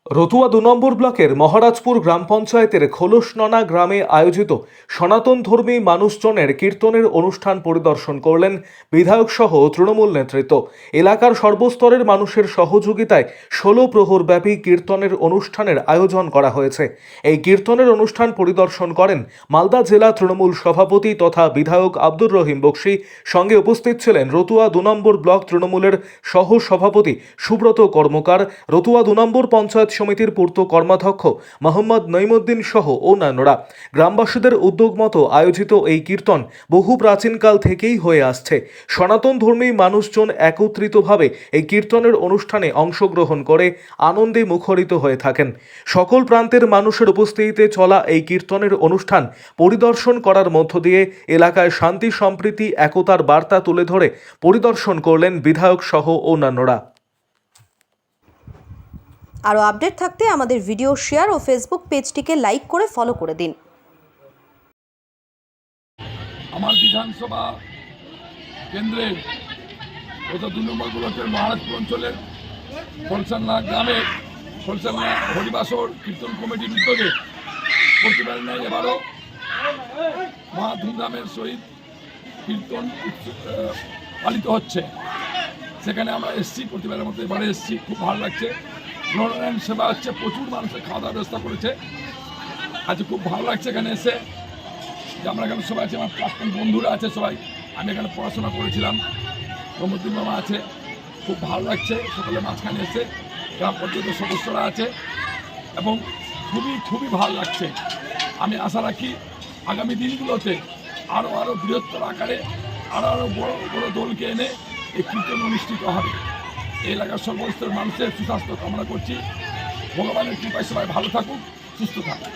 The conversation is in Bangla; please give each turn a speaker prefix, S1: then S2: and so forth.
S1: রতুয়া ২ নম্বর ব্লকের মহারাজপুর গ্রাম পঞ্চায়েতের খোলসননা গ্রামে আয়োজিত সনাতন ধর্মী মানুষজনের কীর্তনের অনুষ্ঠান পরিদর্শন করলেন বিধায়ক সহ তৃণমূল নেতৃত্ব। এলাকার সর্বস্তরের মানুষের সহযোগিতায় ১৬ প্রহরব্যাপী কীর্তনের অনুষ্ঠানের আয়োজন করা হয়েছে। এই কীর্তনের অনুষ্ঠান পরিদর্শন করেন মালদা জেলা তৃণমূল সভাপতি তথা বিধায়ক আব্দুর রহিম বক্সী। সঙ্গে উপস্থিত ছিলেন রতুয়া ২ নম্বর ব্লক তৃণমূলের সহ সভাপতি সুব্রত কর্মকার, রতুয়া ২ নম্বর পঞ্চায়েত সমিতির পূর্ত কর্মাধ্যক্ষ মোহাম্মদ নঈমুদ্দিন সহ অন্যান্যরা। গ্রামবাসীদের উদ্যোগ মতো আয়োজিত এই কীর্তন বহু প্রাচীনকাল থেকেই হয়ে আসছে। সনাতন ধর্মী মানুষজন একত্রিতভাবে এই কীর্তনের অনুষ্ঠানে অংশগ্রহণ করে আনন্দে মুখরিত হয়ে থাকেন। সকল প্রান্তের মানুষের উপস্থিতিতে চলা এই কীর্তনের অনুষ্ঠান পরিদর্শন করার মধ্য দিয়ে এলাকায় শান্তি, সম্প্রীতি, একতার বার্তা তুলে ধরে পরিদর্শন করলেন বিধায়ক সহ অন্যান্যরা।
S2: আরও আপডেট থাকতে আমাদের ভিডিও শেয়ার ও ফেসবুক পেজটিকে লাইক করে ফলো করে দিন।
S3: আমার বিধানসভা কেন্দ্রের ওটা ২ নম্বর ব্লকের মহারাজপুর অঞ্চলের খোলসননা গ্রামে খোলসননা হরিবাসর কীর্তন কমিটির উদ্যোগে প্রতিবার নেয় এবারও মহা ধুমধামের সহিত কীর্তন পালিত হচ্ছে। সেখানে আমরা এসছি, প্রতিবারের মতো এবারে এসছি, খুব ভালো লাগছে। নরনারায়ণ সেবা হচ্ছে, প্রচুর মানুষের খাওয়া দাওয়ার ব্যবস্থা করেছে। আজ খুব ভালো লাগছে এখানে এসে যে আমরা এখানে সবাই আছে, আমার প্রাক্তন বন্ধুরা আছে সবাই। আমি এখানে পড়াশোনা করেছিলাম, নঈমুদ্দিন মামা আছে, খুব ভালো লাগছে সকলে মাঝখানে এসে। গ্রাম পঞ্চায়েতের সদস্যরা আছে এবং খুবই ভালো লাগছে। আমি আশা রাখি আগামী দিনগুলোতে আরও বৃহত্তর আকারে আরও বড় দলকে এনে এই কীর্তন অনুষ্ঠিত হবে। এই এলাকার সর্বস্তরের মানুষের সুস্বাস্থ্য কামনা করছি। ভগবানের কৃপায় সবাই ভালো থাকুক, সুস্থ থাকুক।